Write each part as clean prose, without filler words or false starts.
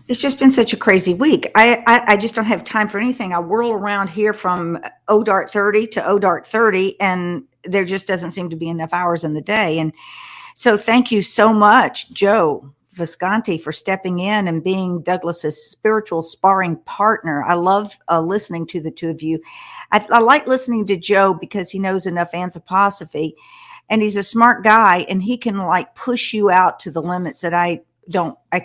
It's just been such a crazy week. I just don't have time for anything. I whirl around here from O dark 30 to O dark 30, and there just doesn't seem to be enough hours in the day. And so thank you so much, Joe Visconti, for stepping in and being Douglas's spiritual sparring partner. I love listening to the two of you. I like listening to Joe because he knows enough anthroposophy and he's a smart guy and he can like push you out to the limits that I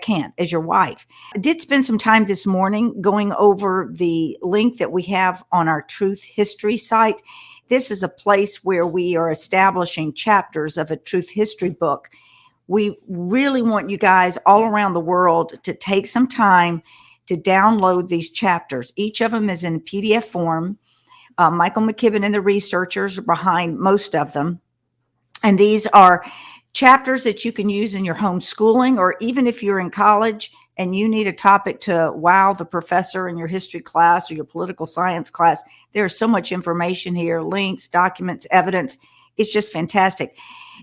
can't as your wife. I did spend some time this morning going over the link that we have on our Truth History site. This is a place where we are establishing chapters of a truth history book. We really want you guys all around the world to take some time to download these chapters. Each of them is in PDF form. Michael McKibben and the researchers are behind most of them. And these are chapters that you can use in your homeschooling, or even if you're in college and you need a topic to wow the professor in your history class or your political science class. There's so much information here, links, documents, evidence. It's just fantastic.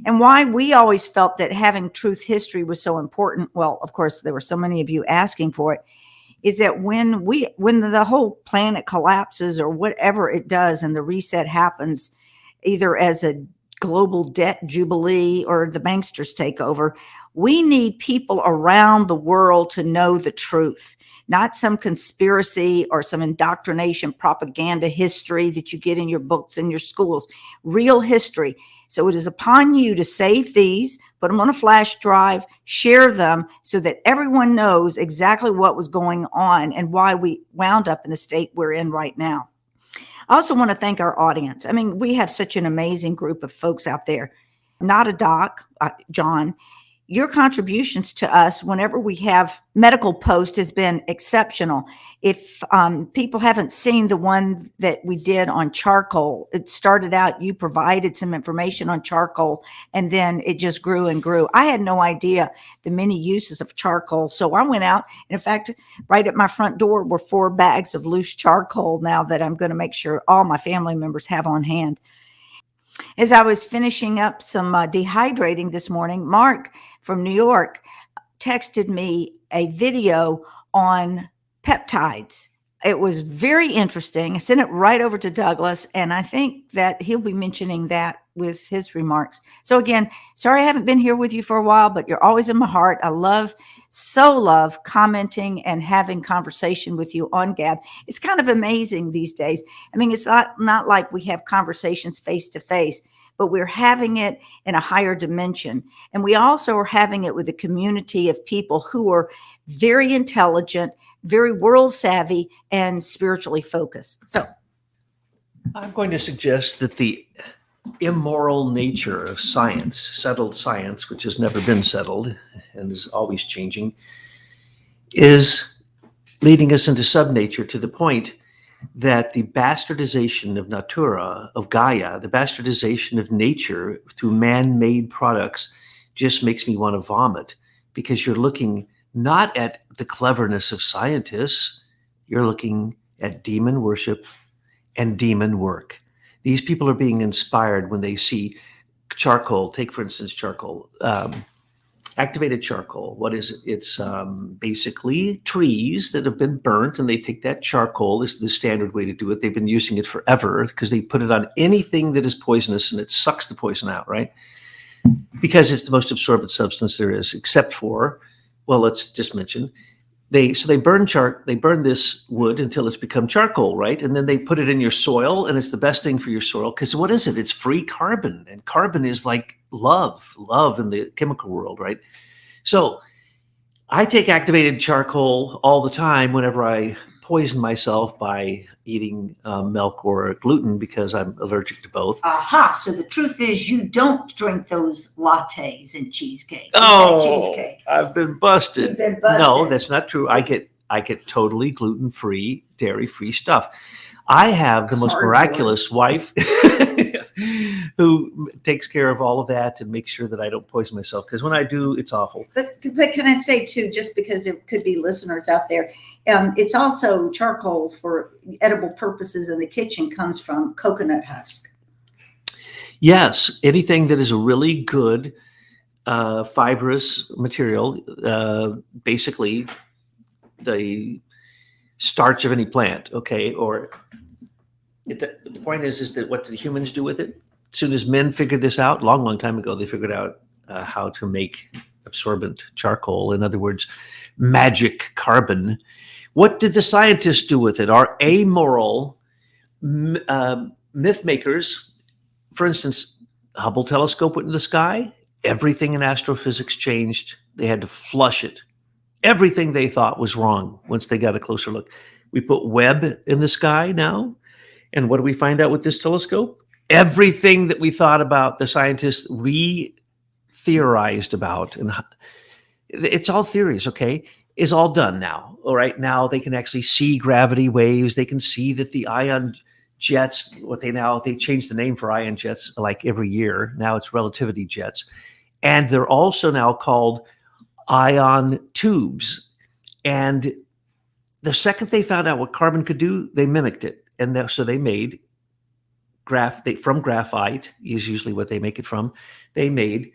And why we always felt that having truth history was so important, well, of course, there were so many of you asking for it, is that when the whole planet collapses or whatever it does and the reset happens, either as a global debt jubilee or the banksters take over, we need people around the world to know the truth, not some conspiracy or some indoctrination propaganda history that you get in your books in your schools, real history. So it is upon you to save these, put them on a flash drive, share them so that everyone knows exactly what was going on and why we wound up in the state we're in right now. I also want to thank our audience. I mean, we have such an amazing group of folks out there. Not a doc, John. Your contributions to us whenever we have medical post has been exceptional. If people haven't seen the one that we did on charcoal, it started out, you provided some information on charcoal, and then it just grew and grew. I had no idea the many uses of charcoal. So I went out, and in fact, right at my front door were 4 bags of loose charcoal now that I'm going to make sure all my family members have on hand. As I was finishing up some dehydrating this morning, Mark from New York texted me a video on peptides. It was very interesting. I sent it right over to Douglas, and I think that he'll be mentioning that with his remarks. So again, sorry I haven't been here with you for a while, but you're always in my heart. I love commenting and having conversation with you on Gab. It's kind of amazing these days. I mean, it's not like we have conversations face to face, but we're having it in a higher dimension. And we also are having it with a community of people who are very intelligent, very world savvy, and spiritually focused. So I'm going to suggest that the immoral nature of science, settled science, which has never been settled and is always changing, is leading us into subnature to the point that the bastardization of natura, of Gaia, the bastardization of nature through man-made products just makes me want to vomit, because you're looking not at the cleverness of scientists, you're looking at demon worship and demon work. These people are being inspired when they see charcoal. Take, for instance, charcoal. Activated charcoal. What is it? It's basically trees that have been burnt, and they take that charcoal. This is the standard way to do it. They've been using it forever because they put it on anything that is poisonous, and it sucks the poison out, right? Because it's the most absorbent substance there is, except for, well, let's just mention, they burn this wood until it's become charcoal, right? And then they put it in your soil, and it's the best thing for your soil because what is it? It's free carbon, and carbon is like love in the chemical world, right? So I take activated charcoal all the time whenever I poison myself by eating milk or gluten because I'm allergic to both. Aha. So the truth is you don't drink those lattes and cheesecake. Cheesecake. I've been busted. You've been busted. No, that's not true. I get totally gluten-free, dairy-free stuff. I have the most miraculous wife who takes care of all of that and makes sure that I don't poison myself, because when I do, it's awful. But can I say too, just because there could be listeners out there, it's also charcoal for edible purposes in the kitchen comes from coconut husk. Yes, anything that is a really good fibrous material, basically the starch of any plant, okay? Or the point is that what did humans do with it? As soon as men figured this out, long time ago, they figured out how to make absorbent charcoal. In other words, magic carbon. What did the scientists do with it? Our amoral myth makers, for instance, Hubble telescope went into the sky. Everything in astrophysics changed. They had to flush it. Everything they thought was wrong once they got a closer look. We put Webb in the sky now. And what do we find out with this telescope? Everything that we thought about, the scientists re-theorized about, and it's all theories, okay, is all done now. All right, now they can actually see gravity waves. They can see that the ion jets, they change the name for ion jets like every year. Now it's relativity jets. And they're also now called ion tubes. And the second they found out what carbon could do, they mimicked it. And so they made from graphite is usually what they make it from. They made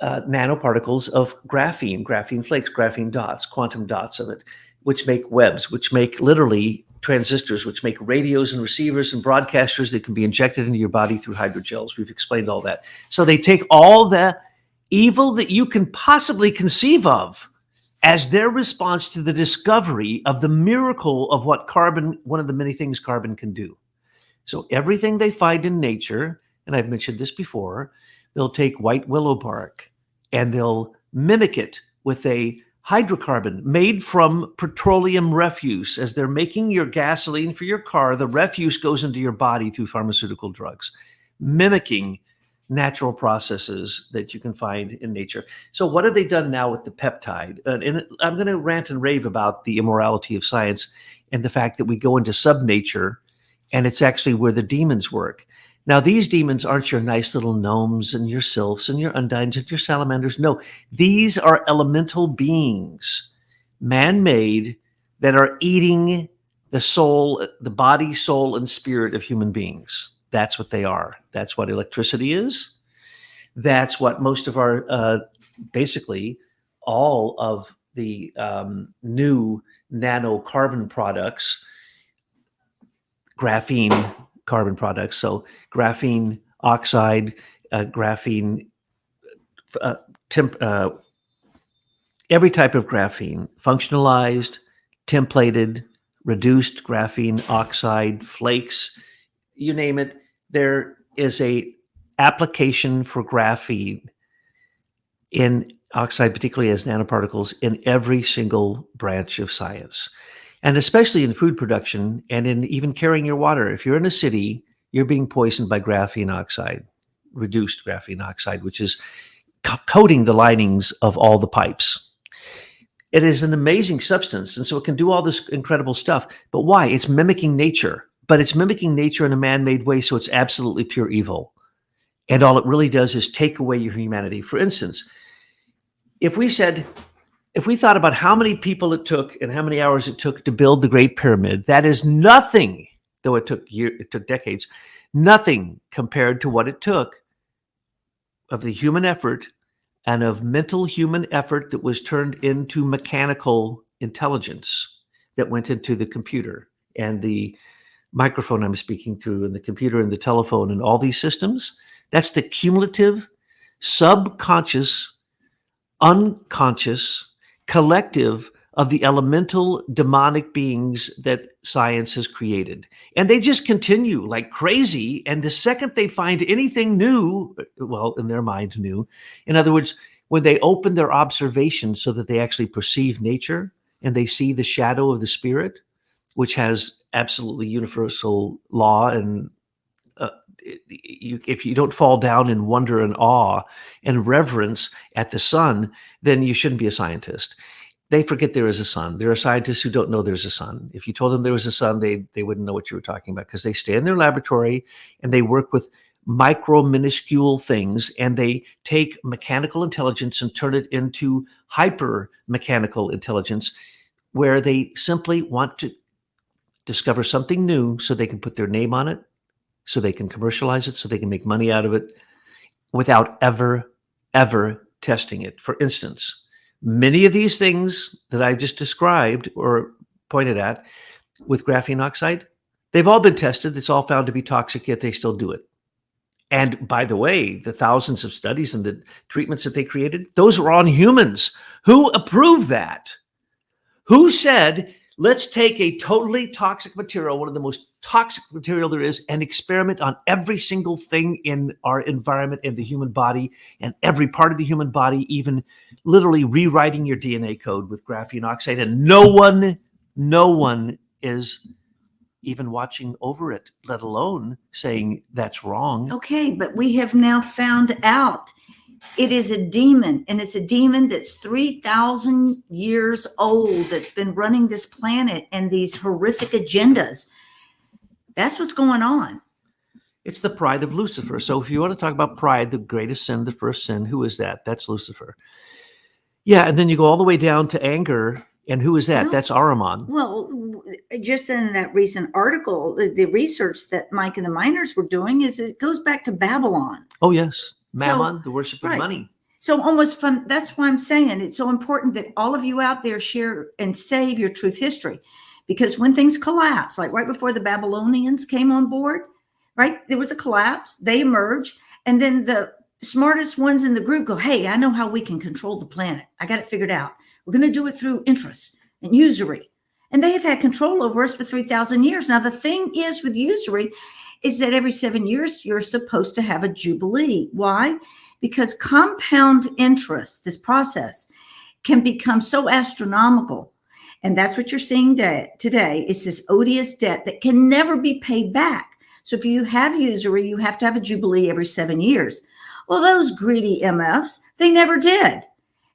nanoparticles of graphene flakes, graphene dots, quantum dots of it, which make webs, which make literally transistors, which make radios and receivers and broadcasters that can be injected into your body through hydrogels. We've explained all that. So they take all the evil that you can possibly conceive of as their response to the discovery of the miracle of what carbon, one of the many things carbon can do. So everything they find in nature, and I've mentioned this before, they'll take white willow bark and they'll mimic it with a hydrocarbon made from petroleum refuse. As they're making your gasoline for your car, the refuse goes into your body through pharmaceutical drugs, mimicking natural processes that you can find in nature. So what have they done now with the peptide? And I'm going to rant and rave about the immorality of science and the fact that we go into subnature, and it's actually where the demons work. Now, these demons aren't your nice little gnomes and your sylphs and your undines and your salamanders. No, these are elemental beings, man-made, that are eating the soul, the body, soul, and spirit of human beings. That's what they are. That's what electricity is. That's what most of our, basically, all of the new nanocarbon products, graphene carbon products. So graphene oxide, graphene, every type of graphene, functionalized, templated, reduced graphene oxide flakes, you name it. There is a application for graphene in oxide, particularly as nanoparticles, in every single branch of science. And especially in food production and in even carrying your water. If you're in a city, you're being poisoned by graphene oxide, reduced graphene oxide, which is coating the linings of all the pipes. It is an amazing substance, and so it can do all this incredible stuff. But why? It's mimicking nature, but it's mimicking nature in a man-made way, so it's absolutely pure evil. And all it really does is take away your humanity. For instance, if we thought about how many people it took and how many hours it took to build the Great Pyramid, that is nothing, though it took decades, nothing compared to what it took of the human effort and of mental human effort that was turned into mechanical intelligence that went into the computer and the microphone I'm speaking through and the computer and the telephone and all these systems. That's the cumulative, subconscious, unconscious, collective of the elemental demonic beings that science has created. And they just continue like crazy. And the second they find anything new, well, in their mind, new, in other words, when they open their observation so that they actually perceive nature and they see the shadow of the spirit, which has absolutely universal law, and if you don't fall down in wonder and awe and reverence at the sun, then you shouldn't be a scientist. They forget there is a sun. There are scientists who don't know there's a sun. If you told them there was a sun, they wouldn't know what you were talking about, because they stay in their laboratory and they work with micro minuscule things, and they take mechanical intelligence and turn it into hyper mechanical intelligence, where they simply want to discover something new so they can put their name on it, so they can commercialize it, so they can make money out of it without ever testing it. For instance, Many of these things that I just described or pointed at with graphene oxide, they've all been tested. It's all found to be toxic, yet they still do it. And by the way, the thousands of studies and the treatments that they created, those were on humans. Who approved that? Who said, let's take a totally toxic material, one of the most toxic material there is, and experiment on every single thing in our environment, in the human body, and every part of the human body, even literally rewriting your DNA code with graphene oxide, and no one is even watching over it, let alone saying that's wrong. Okay, but we have now found out it is a demon, and it's a demon that's 3,000 years old, that's been running this planet and these horrific agendas. That's what's going on. It's the pride of Lucifer. So if you want to talk about pride, the greatest sin, the first sin, who is that? That's Lucifer. Yeah, and then you go all the way down to anger. And who is that? Well, that's Ahriman. Well, just in that recent article, the research that Mike and the miners were doing is it goes back to Babylon. Oh, yes. Mammon, the worship of money. So almost from, that's why I'm saying it's so important that all of you out there share and save your truth history. Because when things collapse, like right before the Babylonians came on board, right, there was a collapse, they emerged, and then the smartest ones in the group go, hey, I know how we can control the planet. I got it figured out. We're going to do it through interest and usury. And they have had control over us for 3,000 years. Now, the thing is with usury is that every 7 years, you're supposed to have a jubilee. Why? Because compound interest, this process, can become so astronomical. And that's what you're seeing today is this odious debt that can never be paid back. So if you have usury, you have to have a jubilee every 7 years. Well, those greedy MFs, they never did.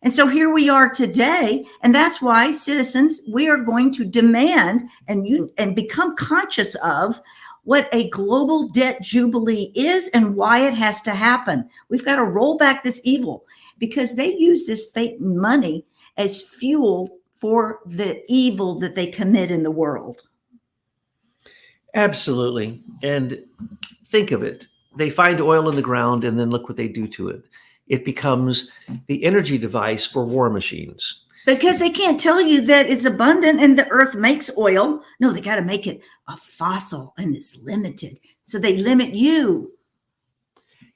And so here we are today, and that's why citizens, we are going to demand and become conscious of what a global debt jubilee is and why it has to happen. We've got to roll back this evil because they use this fake money as fuel for the evil that they commit in the world. Absolutely. And think of it. They find oil in the ground and then look what they do to it. It becomes the energy device for war machines. Because they can't tell you that it's abundant and the earth makes oil. No, they got to make it a fossil and it's limited. So they limit you.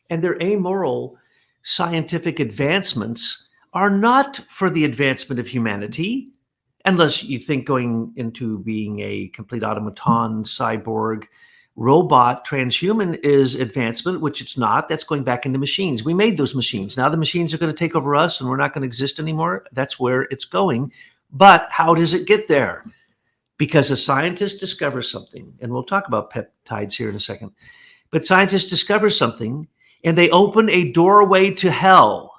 And their amoral scientific advancements are not for the advancement of humanity, unless you think going into being a complete automaton, cyborg, robot, transhuman is advancement, which it's not. That's going back into machines. We made those machines. Now the machines are going to take over us and we're not going to exist anymore. That's where it's going. But how does it get there? Because a scientist discovers something, and we'll talk about peptides here in a second, but scientists discover something and they open a doorway to hell,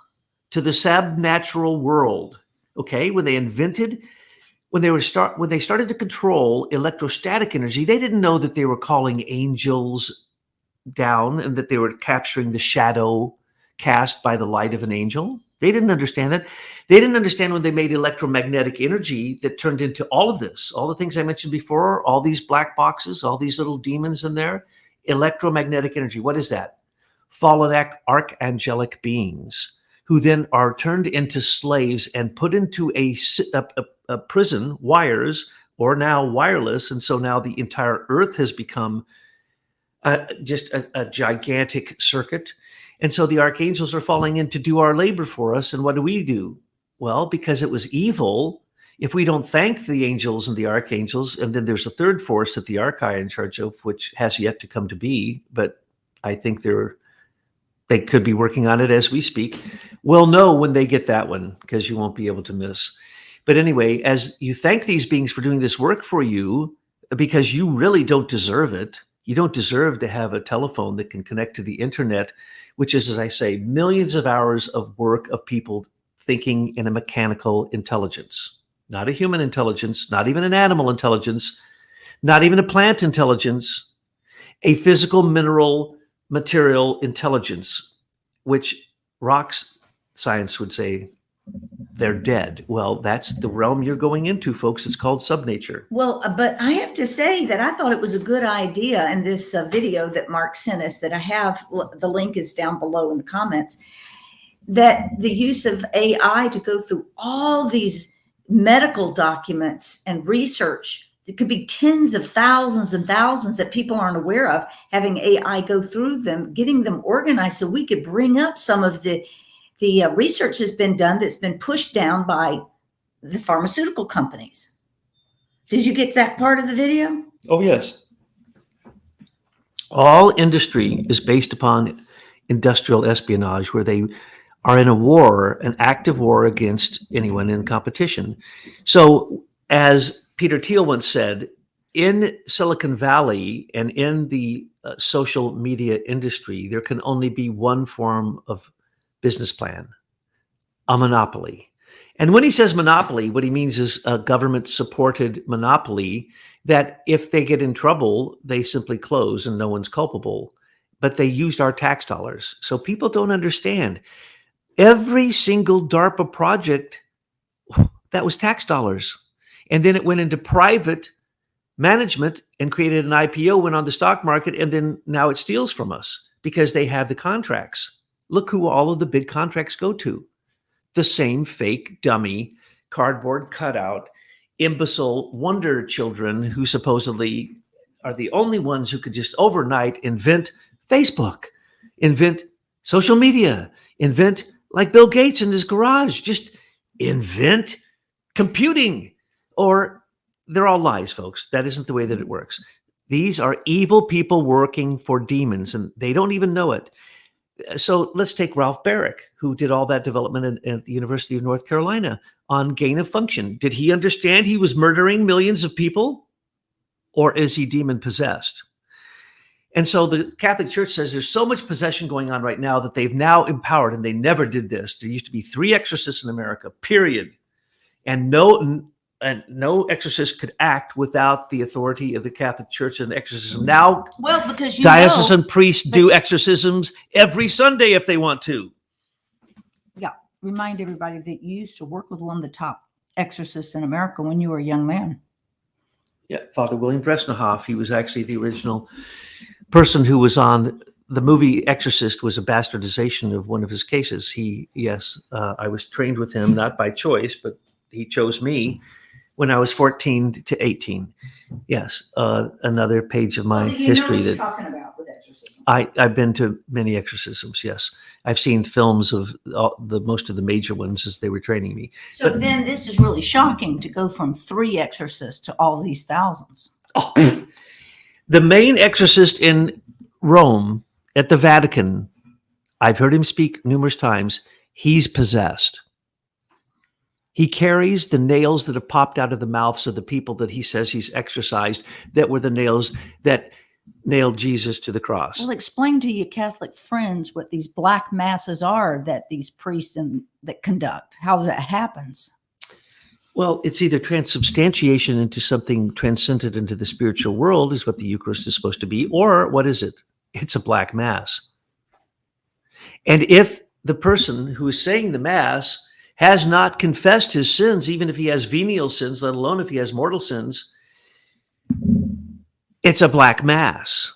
to the subnatural world. Okay, when they started to control electrostatic energy, they didn't know that they were calling angels down and that they were capturing the shadow cast by the light of an angel. They didn't understand that. They didn't understand when they made electromagnetic energy that turned into all of this, all the things I mentioned before, all these black boxes, all these little demons in there. Electromagnetic energy. What is that? Fallen archangelic beings who then are turned into slaves and put into a prison, wires, or now wireless. And so now the entire earth has become just a gigantic circuit. And so the archangels are falling in to do our labor for us. And what do? Well, because it was evil, if we don't thank the angels and the archangels, and then there's a third force that the archi are in charge of, which has yet to come to be, but I think they could be working on it as we speak. We'll know when they get that one, because you won't be able to miss. But anyway, as you thank these beings for doing this work for you, because you really don't deserve it. You don't deserve to have a telephone that can connect to the internet, which is, as I say, millions of hours of work of people thinking in a mechanical intelligence, not a human intelligence, not even an animal intelligence, not even a plant intelligence, a physical mineral material intelligence, which rocks science would say they're dead. Well, that's the realm you're going into, folks. It's called subnature. Well, but I have to say that I thought it was a good idea in this video that Mark sent us that I have, the link is down below in the comments, that the use of AI to go through all these medical documents and research, it could be tens of thousands and thousands that people aren't aware of, having AI go through them, getting them organized so we could bring up some of the research that's been done that's been pushed down by the pharmaceutical companies. Did you get that part of the video? Oh, yes. All industry is based upon industrial espionage, where they are in a war, an active war against anyone in competition. So, as Peter Thiel once said, in Silicon Valley and in the social media industry, there can only be one form of business plan: a monopoly. And when he says monopoly, what he means is a government-supported monopoly that if they get in trouble, they simply close and no one's culpable. But they used our tax dollars. So people don't understand. Every single DARPA project, that was tax dollars. And then it went into private management and created an IPO, went on the stock market, and then now it steals from us because they have the contracts. Look who all of the big contracts go to. The same fake, dummy, cardboard cutout, imbecile wonder children who supposedly are the only ones who could just overnight invent Facebook, invent social media, invent, like Bill Gates in his garage, just invent computing. Or they're all lies, folks. That isn't the way that it works. These are evil people working for demons, and they don't even know it. So let's take Ralph Barrick, who did all that development at the University of North Carolina on gain of function. Did he understand he was murdering millions of people? Or is he demon possessed? And so the Catholic Church says there's so much possession going on right now that they've now empowered, and they never did this. There used to be 3 exorcists in America, period. And no exorcist could act without the authority of the Catholic Church and exorcism. Now, well, because diocesan priests do exorcisms every Sunday if they want to. Yeah. Remind everybody that you used to work with one of the top exorcists in America when you were a young man. Yeah, Father William Bresnahoff. He was actually the original person who was on the movie Exorcist. Was a bastardization of one of his cases. I was trained with him, not by choice, but he chose me when I was 14 to 18. Yes, another page of my history. Know what you're talking about with exorcism. I've been to many exorcisms. Yes, I've seen films of most of the major ones as they were training me. So then this is really shocking to go from 3 exorcists to all these thousands. Oh, the main exorcist in Rome at the Vatican, I've heard him speak numerous times. He's possessed. He carries the nails that have popped out of the mouths of the people that he says he's exorcised, that were the nails that nailed Jesus to the cross. Well, explain to your Catholic friends what these black masses are that these priests that conduct, how that happens. Well, it's either transubstantiation into something transcendent into the spiritual world, is what the Eucharist is supposed to be, or what is it? It's a black mass. And if the person who is saying the mass has not confessed his sins, even if he has venial sins, let alone if he has mortal sins, it's a black mass.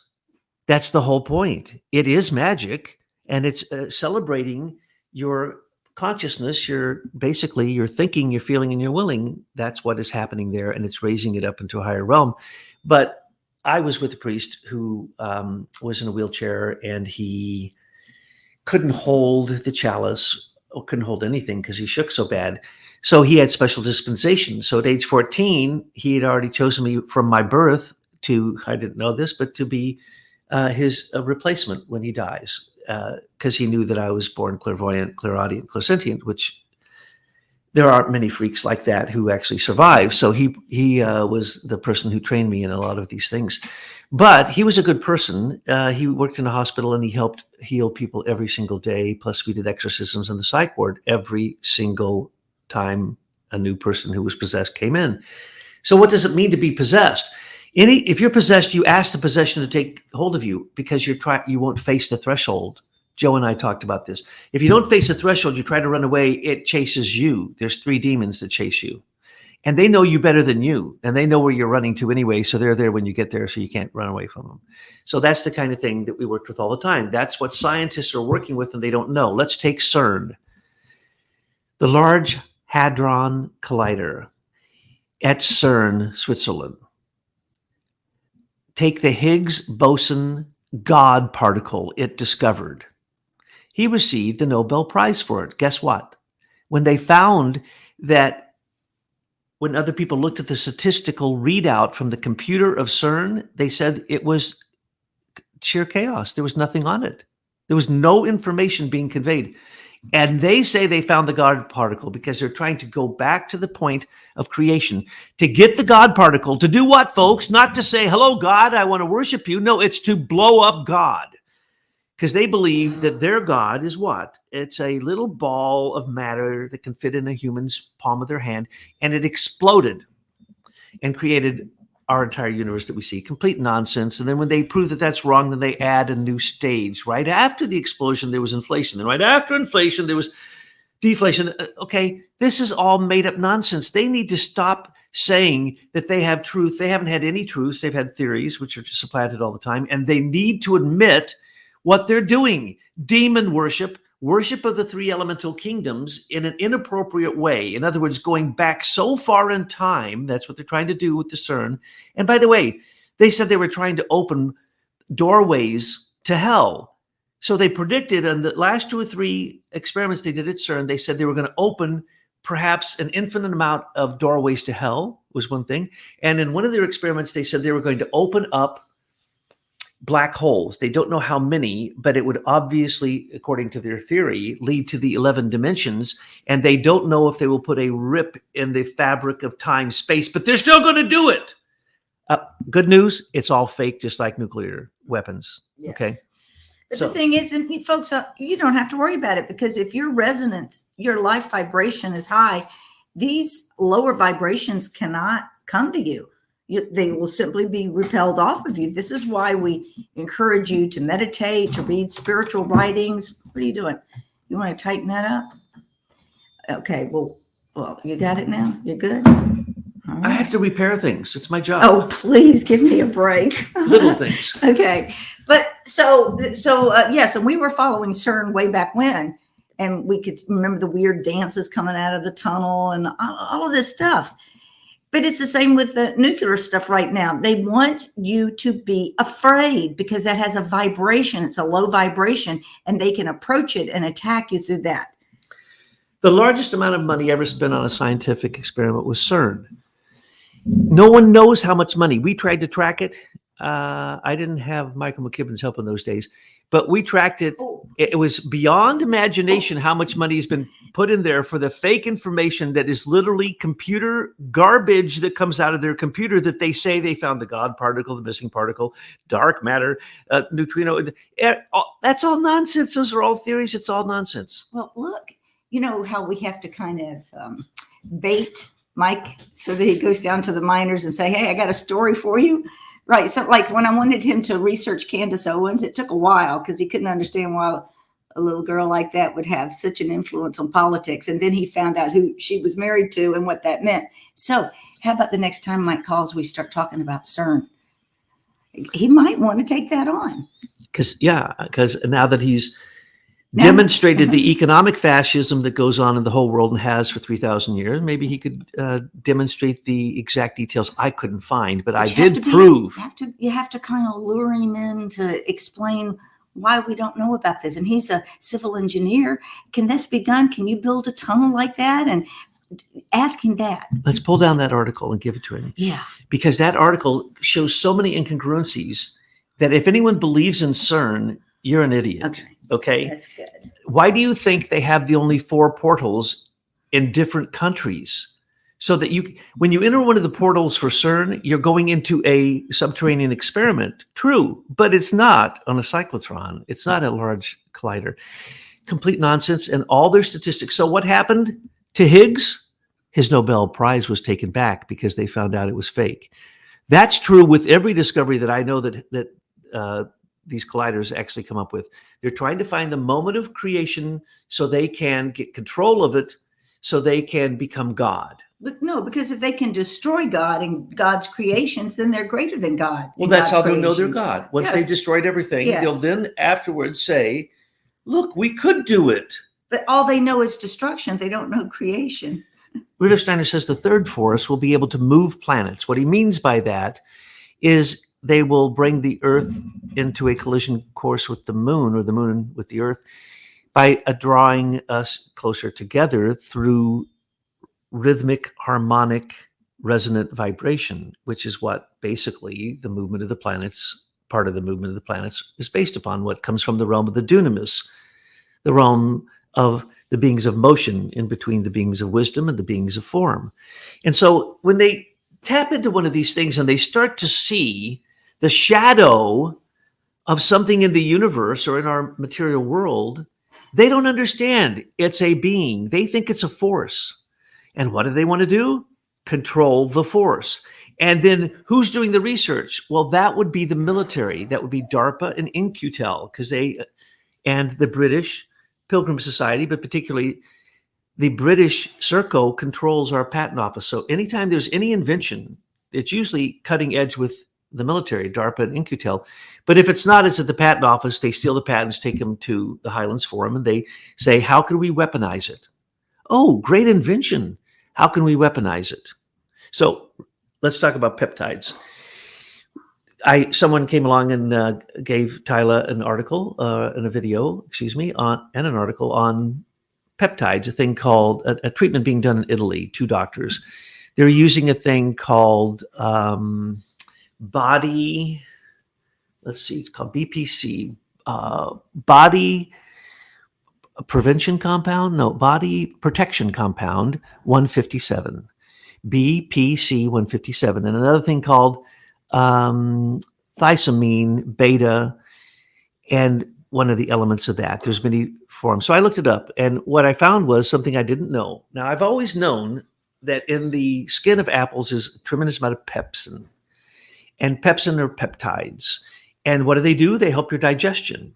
That's the whole point. It is magic, and it's celebrating your consciousness, your thinking, your feeling, and your willing. That's what is happening there, and it's raising it up into a higher realm. But I was with a priest who was in a wheelchair, and he couldn't hold the chalice, or couldn't hold anything because he shook so bad. So he had special dispensation. So at age 14, he had already chosen me from my birth to, I didn't know this, but to be his replacement when he dies, because he knew that I was born clairvoyant, clairaudient, clairsentient, which there aren't many freaks like that who actually survive. So he was the person who trained me in a lot of these things. But he was a good person. He worked in a hospital, and he helped heal people every single day. Plus, we did exorcisms in the psych ward every single time a new person who was possessed came in. So what does it mean to be possessed? If you're possessed, you ask the possession to take hold of you, because you won't face the threshold. Joe and I talked about this. If you don't face the threshold, you try to run away, it chases you. There's 3 demons that chase you. And they know you better than you, and they know where you're running to anyway, so they're there when you get there, so you can't run away from them. So that's the kind of thing that we worked with all the time. That's what scientists are working with, and they don't know. Let's take CERN. The Large Hadron Collider at CERN, Switzerland. Take the Higgs boson God particle it discovered. He received the Nobel Prize for it. Guess what? When they found that when other people looked at the statistical readout from the computer of CERN, they said it was sheer chaos. There was nothing on it. There was no information being conveyed. And they say they found the God particle because they're trying to go back to the point of creation. To get the God particle, to do what, folks? Not to say, hello, God, I want to worship you. No, it's to blow up God. Because they believe that their God is what? It's a little ball of matter that can fit in a human's palm of their hand. And it exploded and created our entire universe that we see. Complete nonsense. And then when they prove that that's wrong, then they add a new stage. Right after the explosion, there was inflation. And right after inflation, there was deflation. Okay, this is all made up nonsense. They need to stop saying that they have truth. They haven't had any truths. They've had theories, which are just supplanted all the time. And they need to admit what they're doing. Demon worship, worship of the three elemental kingdoms in an inappropriate way. In other words, going back so far in time. That's what they're trying to do with the CERN. And by the way, they said they were trying to open doorways to hell. So they predicted on the last 2 or 3 experiments they did at CERN, they said they were going to open perhaps an infinite amount of doorways to hell was one thing. And in one of their experiments, they said they were going to open up black holes. They don't know how many, but it would obviously, according to their theory, lead to the 11 dimensions. And they don't know if they will put a rip in the fabric of time space, but they're still going to do it. Good news, it's all fake, just like nuclear weapons. Yes. Okay. But the thing is, and folks, you don't have to worry about it, because if your resonance, your life vibration is high, these lower vibrations cannot come to you. They will simply be repelled off of you. This is why we encourage you to meditate, to read spiritual writings. What are you doing? You want to tighten that up? Okay, well, you got it now? You're good? All right. I have to repair things. It's my job. Oh, please give me a break. Little things. Okay. But yes, and we were following CERN way back when, and we could remember the weird dances coming out of the tunnel and all of this stuff. But it's the same with the nuclear stuff right now. They want you to be afraid because that has a vibration. It's a low vibration, and they can approach it and attack you through that. The largest amount of money ever spent on a scientific experiment was CERN. No one knows how much money. We tried to track it. I didn't have Michael McKibben's help in those days, but we tracked it. It was beyond imagination how much money has been put in there for the fake information that is literally computer garbage that comes out of their computer, that they say they found the God particle, the missing particle, dark matter, neutrino. That's all nonsense. Those are all theories. It's all nonsense. Well, look, you know how we have to kind of bait Mike so that he goes down to the miners and say, hey, I got a story for you. Right. So like when I wanted him to research Candace Owens, it took a while because he couldn't understand why a little girl like that would have such an influence on politics. And then he found out who she was married to and what that meant. So how about the next time Mike calls, we start talking about CERN? He might want to take that on. Because now that he's demonstrated the economic fascism that goes on in the whole world and has for 3,000 years, maybe he could demonstrate the exact details I couldn't find, but I did prove. You have to kind of lure him in to explain why we don't know about this. And he's a civil engineer. Can this be done? Can you build a tunnel like that? And ask him that. Let's pull down that article and give it to him. Yeah. Because that article shows so many incongruencies that if anyone believes in CERN, you're an idiot. Okay. That's good. Why do you think they have the only 4 portals in different countries? So that when you enter one of the portals for CERN, you're going into a subterranean experiment. True, but it's not on a cyclotron. It's not a large collider. Complete nonsense and all their statistics. So what happened to Higgs? His Nobel Prize was taken back because they found out it was fake. That's true with every discovery that I know that these colliders actually come up with. They're trying to find the moment of creation so they can get control of it, so they can become God. But no, because if they can destroy God and God's creations, then they're greater than God. Well, that's how they'll know they're God. Once Yes. they've destroyed everything, Yes. they'll then afterwards say, look, we could do it. But all they know is destruction. They don't know creation. Rudolf Steiner says the third force will be able to move planets. What he means by that is they will bring the Earth into a collision course with the moon, or the moon with the Earth, by drawing us closer together through rhythmic, harmonic, resonant vibration, which is what basically the movement of the planets, part of the movement of the planets, is based upon, what comes from the realm of the dunamis, the realm of the beings of motion in between the beings of wisdom and the beings of form. And so when they tap into one of these things and they start to see the shadow of something in the universe or in our material world, they don't understand it's a being. They think it's a force. And what do they want to do? Control the force. And then who's doing the research? Well, that would be the military. That would be DARPA and In-Q-Tel, because and the British Pilgrim Society, but particularly the British Serco controls our patent office. So anytime there's any invention, it's usually cutting edge with the military, DARPA and In-Q-Tel. But if it's not, it's at the patent office. They steal the patents, take them to the Highlands Forum, and they say, how can we weaponize it? Oh, great invention. How can we weaponize it? So let's talk about peptides. Someone came along and gave Tyler an article and a video, and an article on peptides, a thing called a treatment being done in Italy, 2 doctors. They're using a thing called it's called BPC, body prevention compound, body protection compound 157, BPC 157, and another thing called thiazomine beta, and one of the elements of that. There's many forms. So I looked it up, and what I found was something I didn't know. Now, I've always known that in the skin of apples is a tremendous amount of pepsin, and pepsin are peptides. And what do? They help your digestion.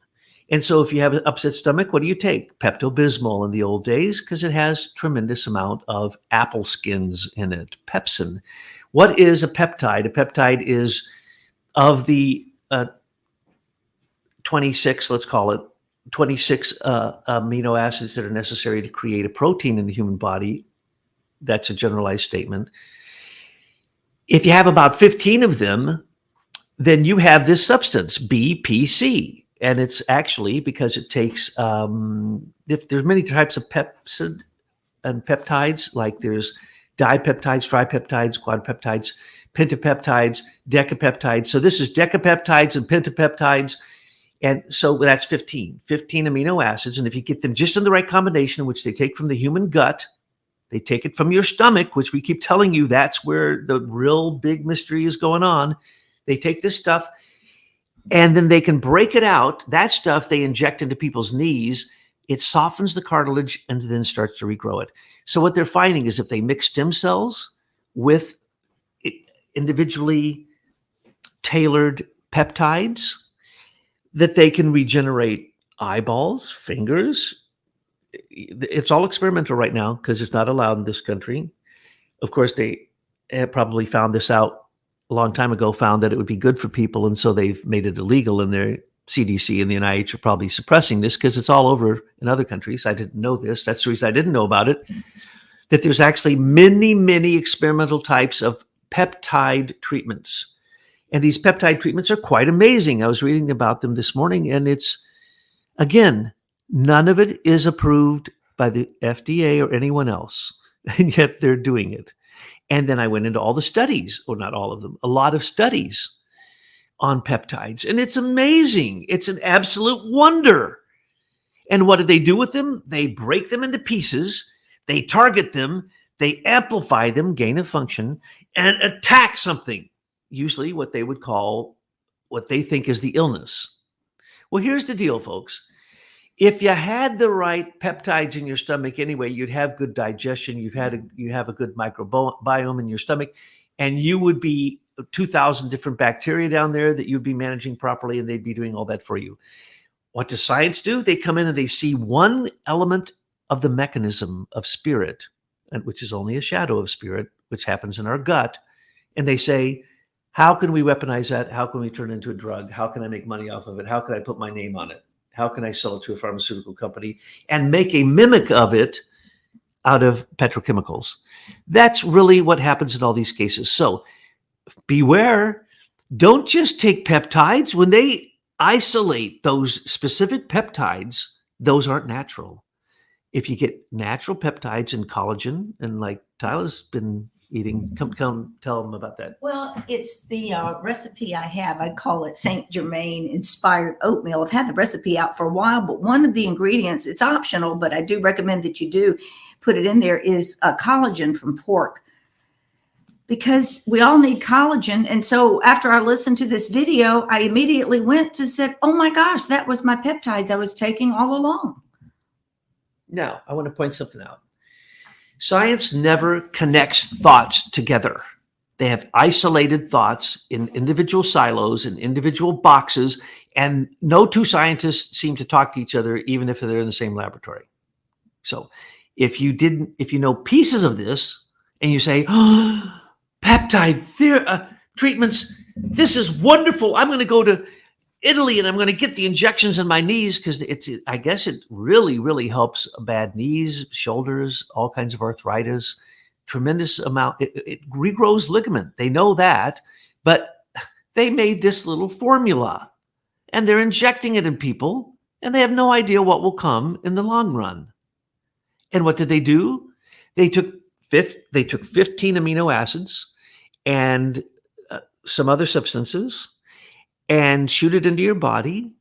And so if you have an upset stomach, what do you take? Pepto-Bismol in the old days, because it has tremendous amount of apple skins in it, pepsin. What is a peptide? A peptide is of the 26, let's call it, 26 amino acids that are necessary to create a protein in the human body. That's a generalized statement. If you have about 15 of them, then you have this substance, BPC. And it's actually because it takes, there's many types of pepsid and peptides, like there's dipeptides, tripeptides, quadrupeptides, pentapeptides, decapeptides. So this is decapeptides and pentapeptides. And so that's 15 amino acids. And if you get them just in the right combination, which they take from the human gut, they take it from your stomach, which we keep telling you that's where the real big mystery is going on. They take this stuff and then they can break it out. That stuff they inject into people's knees. It softens the cartilage and then starts to regrow it. So what they're finding is if they mix stem cells with individually tailored peptides, that they can regenerate eyeballs, fingers. It's all experimental right now because it's not allowed in this country. Of course, they had probably found this out a long time ago, found that it would be good for people, and so they've made it illegal, and their CDC and the NIH are probably suppressing this because it's all over in other countries. I didn't know this. That's the reason I didn't know about it, that there's actually many, many experimental types of peptide treatments. And these peptide treatments are quite amazing. I was reading about them this morning, and it's, again, none of it is approved by the FDA or anyone else, and yet they're doing it. And then I went into all the studies, or not all of them, a lot of studies on peptides. And it's amazing. It's an absolute wonder. And what do they do with them? They break them into pieces. They target them. They amplify them, gain of function, and attack something. Usually what they would call what they think is the illness. Well, here's the deal, folks. If you had the right peptides in your stomach anyway, you'd have good digestion. You have a good microbiome in your stomach, and you would be 2,000 different bacteria down there that you'd be managing properly, and they'd be doing all that for you. What does science do? They come in and they see one element of the mechanism of spirit, and which is only a shadow of spirit, which happens in our gut, and they say, how can we weaponize that? How can we turn it into a drug? How can I make money off of it? How can I put my name on it? How can I sell it to a pharmaceutical company and make a mimic of it out of petrochemicals? That's really what happens in all these cases. So beware. Don't just take peptides. When they isolate those specific peptides, those aren't natural. If you get natural peptides and collagen, and like Tyler's been eating, come tell them about that. Well, it's the recipe I have. I call it Saint Germain inspired oatmeal. I've had the recipe out for a while, but one of the ingredients, it's optional, but I do recommend that you do put it in there, is collagen from pork, because we all need collagen. And so after I listened to this video, I immediately went to said, oh my gosh, that was my peptides I was taking all along. Now, I want to point something out. Science never connects thoughts together. They have isolated thoughts in individual silos, in individual boxes, and no two scientists seem to talk to each other, even if they're in the same laboratory. So if you know pieces of this and you say, oh, peptide treatments, this is wonderful. I'm going to go to Italy and I'm going to get the injections in my knees, because I guess it really, really helps bad knees, shoulders, all kinds of arthritis, tremendous amount. It regrows ligament. They know that, but they made this little formula and they're injecting it in people and they have no idea what will come in the long run. And what did they do? They took 15 amino acids and some other substances and shoot it into your body.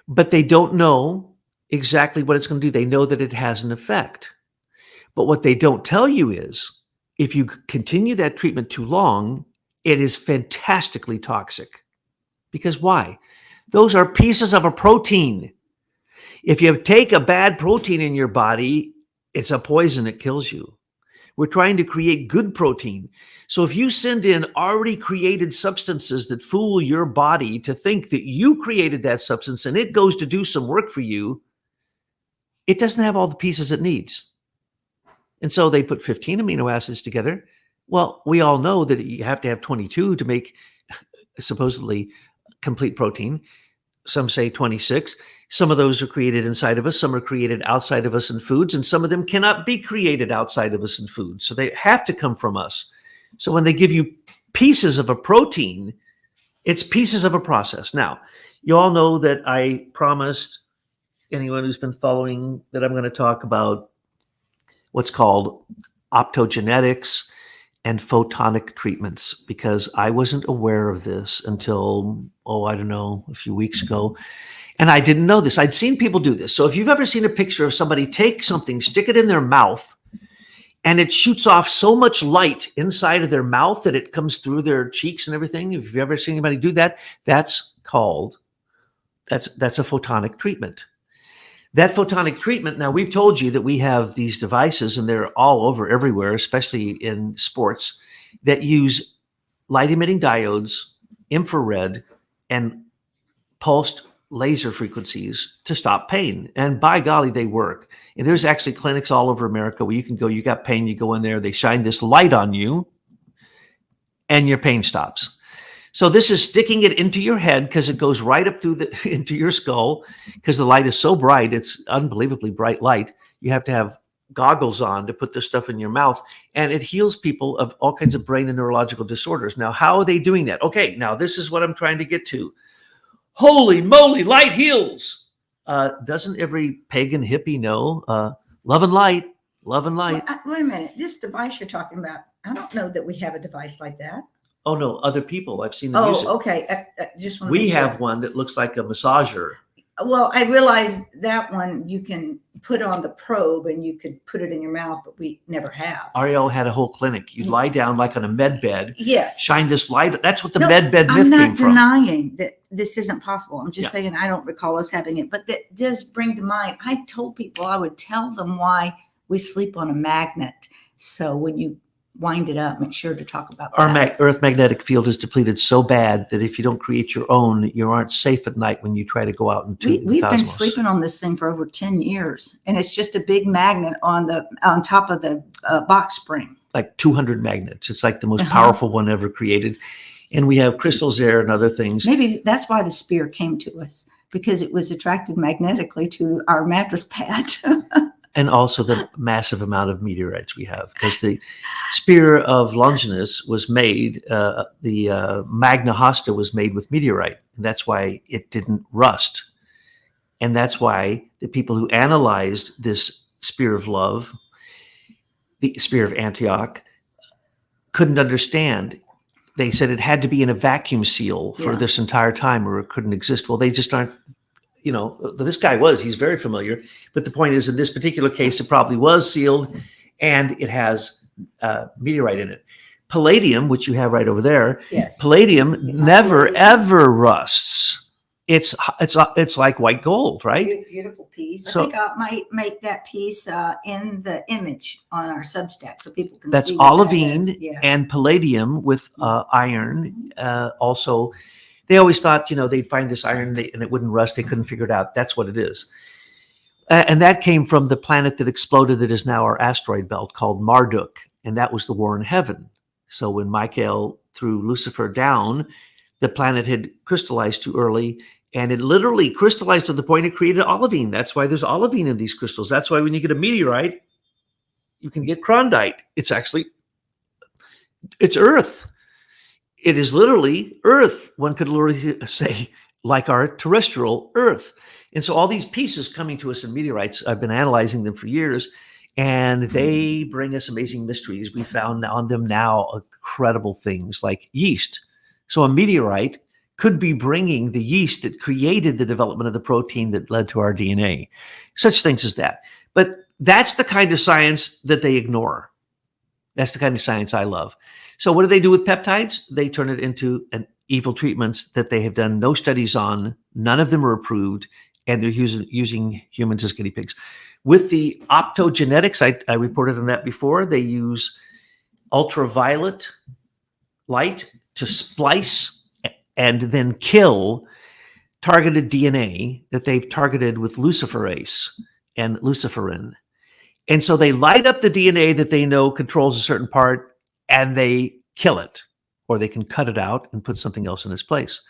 But they don't know exactly what it's going to do. They know that it has an effect. But what they don't tell you is, if you continue that treatment too long, it is fantastically toxic. Because why? Those are pieces of a protein. If you take a bad protein in your body, it's a poison. It kills you. We're trying to create good protein. So if you send in already created substances that fool your body to think that you created that substance and it goes to do some work for you, it doesn't have all the pieces it needs. And so they put 15 amino acids together. Well, we all know that you have to have 22 to make supposedly complete protein. Some say 26. Some of those are created inside of us. Some are created outside of us in foods, and some of them cannot be created outside of us in foods. So they have to come from us. So when they give you pieces of a protein, it's pieces of a process. Now, you all know that I promised anyone who's been following that I'm going to talk about what's called Optogenetics and Photonic treatments, because I wasn't aware of this until, a few weeks ago. And I didn't know this. I'd seen people do this. So if you've ever seen a picture of somebody take something, stick it in their mouth, and it shoots off so much light inside of their mouth that it comes through their cheeks and everything. If you've ever seen anybody do that, that's a photonic treatment. That photonic treatment, now we've told you that we have these devices, and they're all over everywhere, especially in sports, that use light-emitting diodes, infrared, and pulsed laser frequencies to stop pain. And by golly, they work. And there's actually clinics all over America where you can go, you got pain, you go in there, they shine this light on you, and your pain stops. So this is sticking it into your head, because it goes right up through into your skull, because the light is so bright. It's unbelievably bright light. You have to have goggles on to put this stuff in your mouth, and it heals people of all kinds of brain and neurological disorders. Now, how are they doing that? Okay, now this is what I'm trying to get to. Holy moly, light heals. Doesn't every pagan hippie know? Love and light, love and light. Well, wait a minute. This device you're talking about, I don't know that we have a device like that. Oh, no, other people. I've seen them use it. Oh, okay. Just want to We have one that looks like a massager. Well, I realized that one you can put on the probe and you could put it in your mouth, but we never have. Ariel had a whole clinic. You lie down like on a med bed. Yes. Shine this light. That's what the med bed myth came from. I'm not denying that this isn't possible. I'm just saying I don't recall us having it, but that does bring to mind. I told people I would tell them why we sleep on a magnet. So when you wind it up, make sure to talk about that. Our Earth magnetic field is depleted so bad that if you don't create your own, you aren't safe at night when you try to go out into the cosmos. We've been sleeping on this thing for over 10 years, and it's just a big magnet on top of the box spring. Like 200 magnets. It's like the most powerful one ever created. And we have crystals there and other things. Maybe that's why the spear came to us, because it was attracted magnetically to our mattress pad. And also the massive amount of meteorites we have, because the spear of Longinus was made, the Magna Hosta was made with meteorite. And that's why it didn't rust. And that's why the people who analyzed this spear of love, the spear of Antioch, couldn't understand. They said it had to be in a vacuum seal for this entire time or it couldn't exist. Well, they just aren't, this guy he's very familiar. But the point is, in this particular case, it probably was sealed and it has meteorite in it. Palladium, which you have right over there, palladium never, ever rusts. It's like white gold, right? Beautiful piece. So, I think I might make that piece in the image on our Substack so people can see. That's olivine and palladium with iron. Also, they always thought, they'd find this iron and it wouldn't rust. They couldn't figure it out. That's what it is. And that came from the planet that exploded that is now our asteroid belt called Marduk. And that was the war in heaven. So when Michael threw Lucifer down, the planet had crystallized too early, and it literally crystallized to the point it created olivine. That's why there's olivine in these crystals. That's why when you get a meteorite, you can get crondite. It's Earth. It is literally Earth. One could literally say, like our terrestrial Earth. And so all these pieces coming to us in meteorites, I've been analyzing them for years, and they bring us amazing mysteries. We found on them now incredible things like yeast. So a meteorite could be bringing the yeast that created the development of the protein that led to our DNA, such things as that. But that's the kind of science that they ignore. That's the kind of science I love. So what do they do with peptides? They turn it into an evil treatments that they have done no studies on. None of them are approved, and they're using humans as guinea pigs. With the optogenetics, I reported on that before, they use ultraviolet light to splice and then kill targeted DNA that they've targeted with luciferase and luciferin. And so they light up the DNA that they know controls a certain part and they kill it, or they can cut it out and put something else in its place.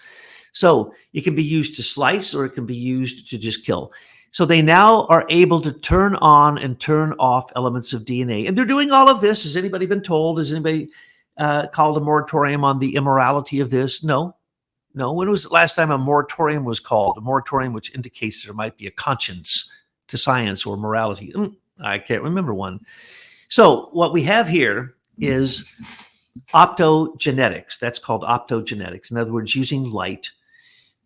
So it can be used to slice or it can be used to just kill. So they now are able to turn on and turn off elements of DNA. And they're doing all of this. Has anybody been told? Has anybody called a moratorium on the immorality of this? No. When was the last time a moratorium was called? A moratorium which indicates there might be a conscience to science or morality. I can't remember one. So what we have here is optogenetics. That's called optogenetics. In other words, using light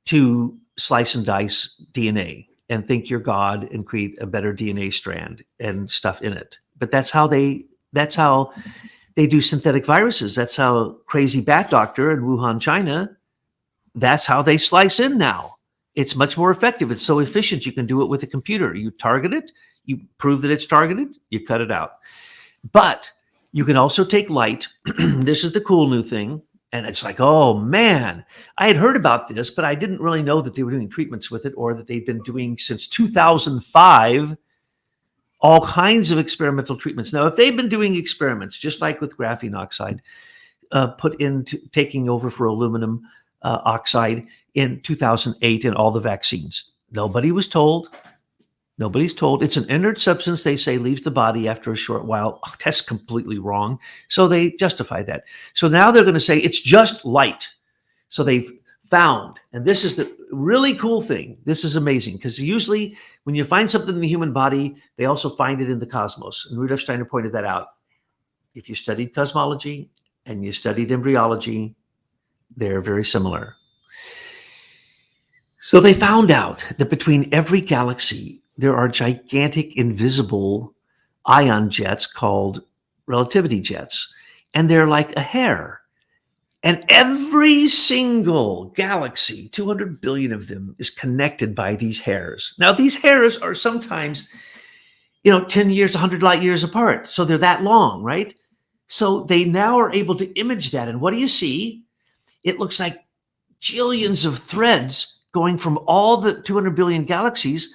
to slice and dice DNA and think you're God and create a better DNA strand and stuff in it. But that's how they do synthetic viruses. That's how Crazy Bat Doctor in Wuhan, China, that's how they slice in now. It's much more effective. It's so efficient. You can do it with a computer. You target it, you prove that it's targeted, you cut it out. But you can also take light. This is the cool new thing. And it's like, oh man, I had heard about this, but I didn't really know that they were doing treatments with it, or that they've been doing since 2005 all kinds of experimental treatments. Now, if they've been doing experiments, just like with graphene oxide, put into taking over for aluminum oxide in 2008 in all the vaccines, nobody was told. Nobody's told. It's an inert substance, they say, leaves the body after a short while. Oh, that's completely wrong. So they justify that. So now they're going to say it's just light. So they've found, and this is the really cool thing. This is amazing, because usually when you find something in the human body, they also find it in the cosmos. And Rudolf Steiner pointed that out. If you studied cosmology and you studied embryology, they're very similar. So they found out that between every galaxy, there are gigantic invisible ion jets called relativity jets, and they're like a hair. And every single galaxy, 200 billion of them, is connected by these hairs. Now, these hairs are sometimes, 10 years, 100 light years apart. So they're that long, right? So they now are able to image that. And what do you see? It looks like jillions of threads going from all the 200 billion galaxies.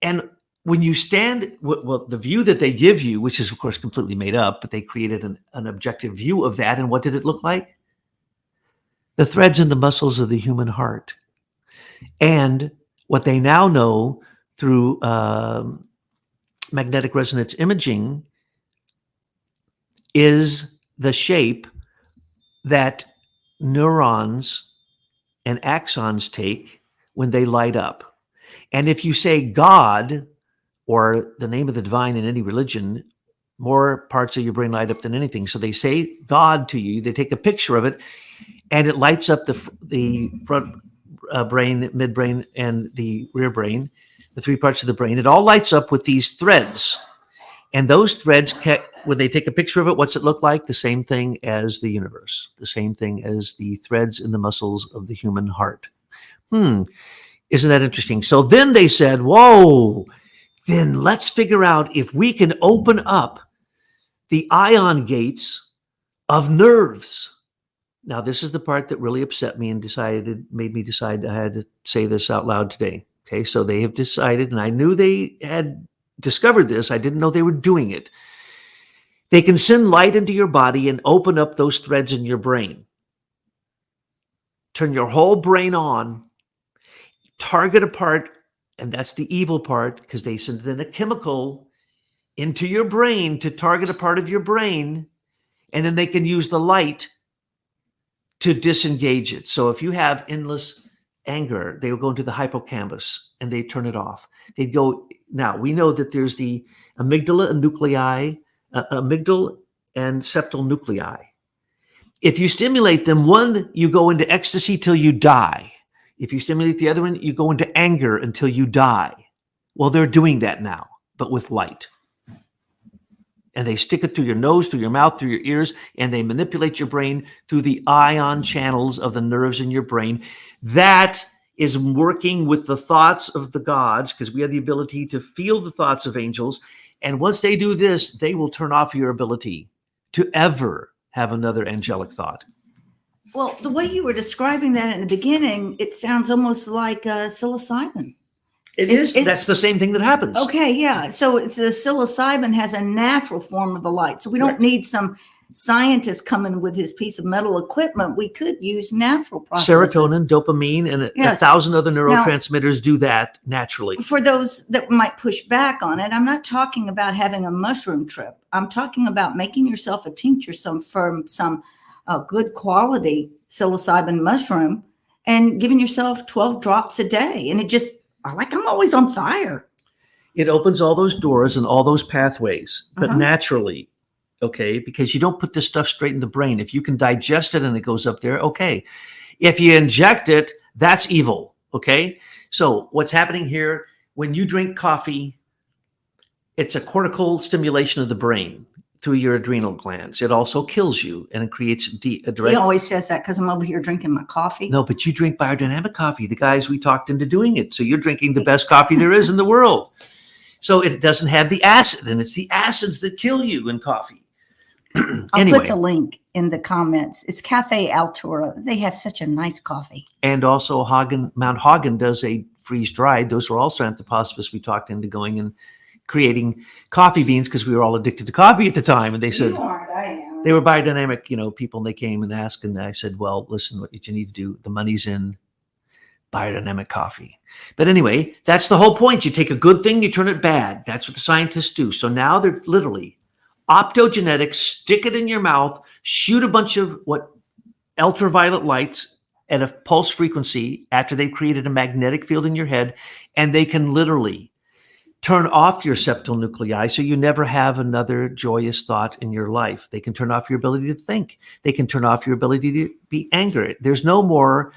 And when you stand, the view that they give you, which is of course completely made up, but they created an objective view of that. And what did it look like? The threads in the muscles of the human heart and What they now know through magnetic resonance imaging is the shape that neurons and axons take when they light up. And if you say God or the name of the divine in any religion, more parts of your brain light up than anything. So they say God to you, they take a picture of it, and it lights up the front brain, midbrain, and the rear brain, the three parts of the brain. It all lights up with these threads. And those threads, when they take a picture of it, what's it look like? The same thing as the universe, the same thing as the threads in the muscles of the human heart. Isn't that interesting? So then they said, whoa, then let's figure out if we can open up the ion gates of nerves. Now, this is the part that really upset me and made me decide I had to say this out loud today. Okay, so they have decided, and I knew they had discovered this. I didn't know they were doing it. They can send light into your body and open up those threads in your brain. Turn your whole brain on, target a part, and that's the evil part, because they send in a chemical into your brain to target a part of your brain, and then they can use the light to disengage it. So if you have endless anger, they will go into the hippocampus and they turn it off. They'd go, now we know that there's the amygdala and amygdala and septal nuclei. If you stimulate them, one, you go into ecstasy till you die. If you stimulate the other one, you go into anger until you die. Well, they're doing that now, but with light. And they stick it through your nose, through your mouth, through your ears, and they manipulate your brain through the ion channels of the nerves in your brain. That is working with the thoughts of the gods, because we have the ability to feel the thoughts of angels. And once they do this, they will turn off your ability to ever have another angelic thought. Well, the way you were describing that in the beginning, it sounds almost like psilocybin. That's the same thing that happens. Okay, yeah. So it's the psilocybin has a natural form of the light. So we don't need some scientist coming with his piece of metal equipment. We could use natural processes. Serotonin, dopamine, and a thousand other neurotransmitters do that naturally. For those that might push back on it, I'm not talking about having a mushroom trip. I'm talking about making yourself a tincture from some good quality psilocybin mushroom and giving yourself 12 drops a day. And it just, I'm always on fire. It opens all those doors and all those pathways, but naturally, okay? Because you don't put this stuff straight in the brain. If you can digest it and it goes up there, okay. If you inject it, that's evil, okay? So what's happening here, when you drink coffee, it's a cortical stimulation of the brain through your adrenal glands. It also kills you, and it creates a direct... He always says that because I'm over here drinking my coffee. No, but you drink biodynamic coffee. The guys we talked into doing it. So you're drinking the best coffee there is in the world. So it doesn't have the acid, and it's the acids that kill you in coffee. I'll put the link in the comments. It's Cafe Altura. They have such a nice coffee. And also Mount Hagen does a freeze-dried. Those were also anthroposophists we talked into going and creating coffee beans, because we were all addicted to coffee at the time. And they said, you aren't, I am. They were biodynamic, people, and they came and asked, and I said, well, listen, what you need to do, the money's in biodynamic coffee. But anyway, that's the whole point. You take a good thing, you turn it bad. That's what the scientists do. So now they're literally optogenetics, stick it in your mouth, shoot a bunch of ultraviolet lights at a pulse frequency after they've created a magnetic field in your head, and they can literally turn off your septal nuclei so you never have another joyous thought in your life. They can turn off your ability to think. They can turn off your ability to be angry. There's no more,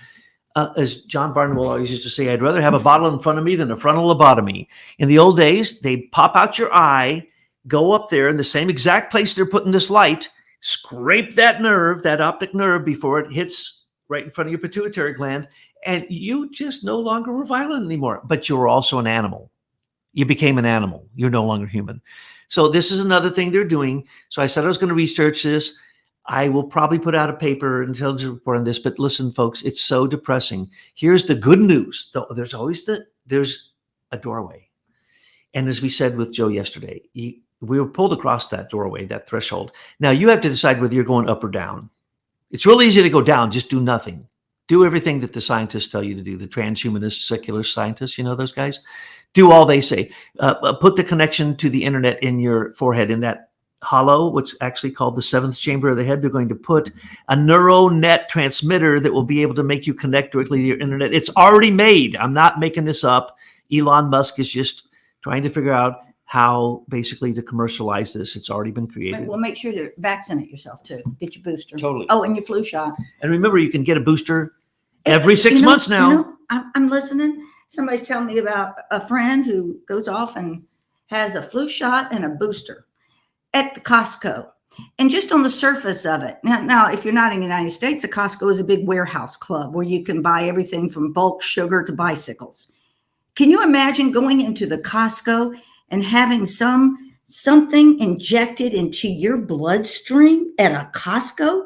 as John Barnwell always used to say, I'd rather have a bottle in front of me than a frontal lobotomy. In the old days, they'd pop out your eye, go up there in the same exact place they're putting this light, scrape that nerve, that optic nerve, before it hits right in front of your pituitary gland, and you just no longer were violent anymore. But you were also an animal. You became an animal. You're no longer human. So this is another thing they're doing. So I said I was going to research this. I will probably put out a paper, intelligence report on this. But listen, folks, it's so depressing. Here's the good news. There's a doorway. And as we said with Joe yesterday, we were pulled across that doorway, that threshold. Now you have to decide whether you're going up or down. It's real easy to go down, just do nothing. Do everything that the scientists tell you to do, the transhumanist, secular scientists, you know those guys? Do all they say. Put the connection to the internet in your forehead, in that hollow, what's actually called the seventh chamber of the head. They're going to put a neural net transmitter that will be able to make you connect directly to your internet. It's already made. I'm not making this up. Elon Musk is just trying to figure out how basically to commercialize this. It's already been created. Well, make sure to vaccinate yourself too. Get your booster. Totally. Oh, and your flu shot. And remember, you can get a booster every 6 months now. I'm listening. Somebody's telling me about a friend who goes off and has a flu shot and a booster at the Costco. And just on the surface of it. Now, if you're not in the United States, a Costco is a big warehouse club where you can buy everything from bulk sugar to bicycles. Can you imagine going into the Costco and having something injected into your bloodstream at a Costco?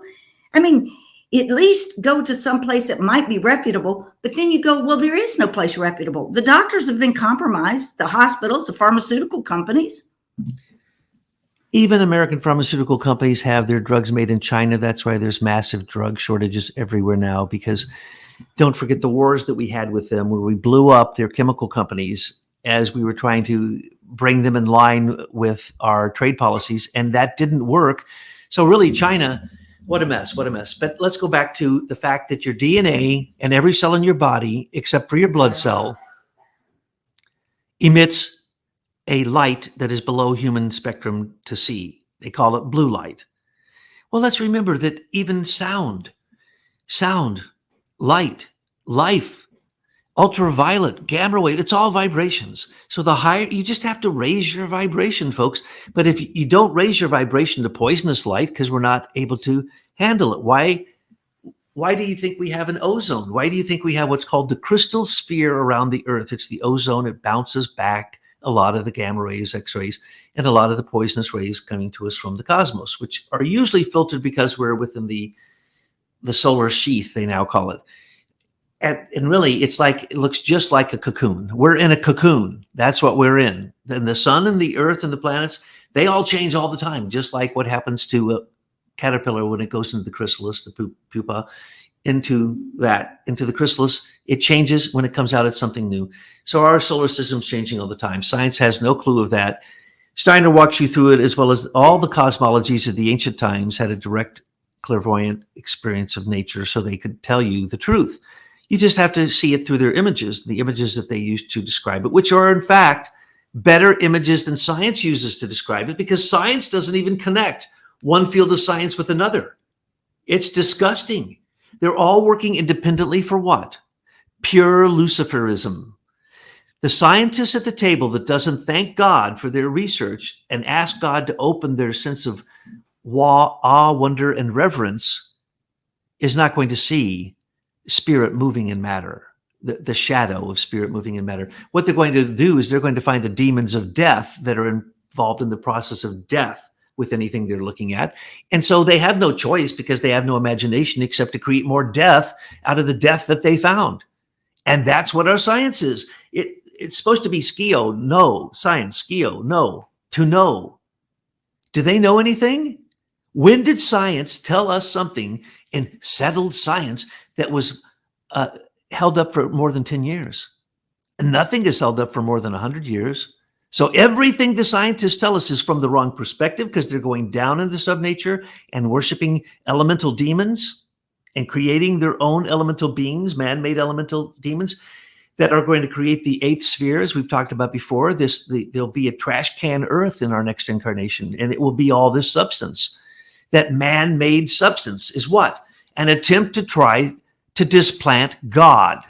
I mean, at least go to some place that might be reputable, but then you go, well, there is no place reputable. The doctors have been compromised, the hospitals, the pharmaceutical companies. Even American pharmaceutical companies have their drugs made in China. That's why there's massive drug shortages everywhere now, because don't forget the wars that we had with them, where we blew up their chemical companies as we were trying to bring them in line with our trade policies, and that didn't work. So really, China, what a mess, what a mess. But let's go back to the fact that your DNA and every cell in your body, except for your blood cell, emits a light that is below human spectrum to see. They call it blue light. Well, let's remember that even sound, light, life, ultraviolet, gamma wave, it's all vibrations. So the higher, you just have to raise your vibration, folks. But if you don't raise your vibration to poisonous light, because we're not able to handle it, why do you think we have an ozone? Why do you think we have what's called the crystal sphere around the Earth? It's the ozone. It bounces back a lot of the gamma rays, X-rays, and a lot of the poisonous rays coming to us from the cosmos, which are usually filtered because we're within the solar sheath, they now call it. And really, it looks just like a cocoon. We're in a cocoon. That's what we're in. Then the sun and the earth and the planets, they all change all the time, just like what happens to a caterpillar when it goes into the chrysalis, the pupa, into the chrysalis. It changes. When it comes out, it's something new. So our solar system's changing all the time. Science has no clue of that. Steiner walks you through it, as well as all the cosmologies of the ancient times had a direct clairvoyant experience of nature, so they could tell you the truth. You just have to see it through their images, the images that they use to describe it, which are in fact better images than science uses to describe it, because science doesn't even connect one field of science with another. It's disgusting. They're all working independently for what? Pure Luciferism. The scientist at the table that doesn't thank God for their research and ask God to open their sense of awe, wonder, and reverence is not going to see spirit moving in matter, the shadow of spirit moving in matter. What they're going to do is they're going to find the demons of death that are involved in the process of death with anything they're looking at. And so they have no choice, because they have no imagination except to create more death out of the death that they found. And that's what our science is. It's supposed to be skio, no. Science, skio, no. To know. Do they know anything? When did science tell us something in settled science that was held up for more than 10 years? And nothing is held up for more than 100 years. So everything the scientists tell us is from the wrong perspective, because they're going down into subnature and worshiping elemental demons and creating their own elemental beings, man-made elemental demons that are going to create the eighth sphere, as we've talked about before. There'll be a trash can earth in our next incarnation, and it will be all this substance. That man-made substance is what? An attempt to try to displant God.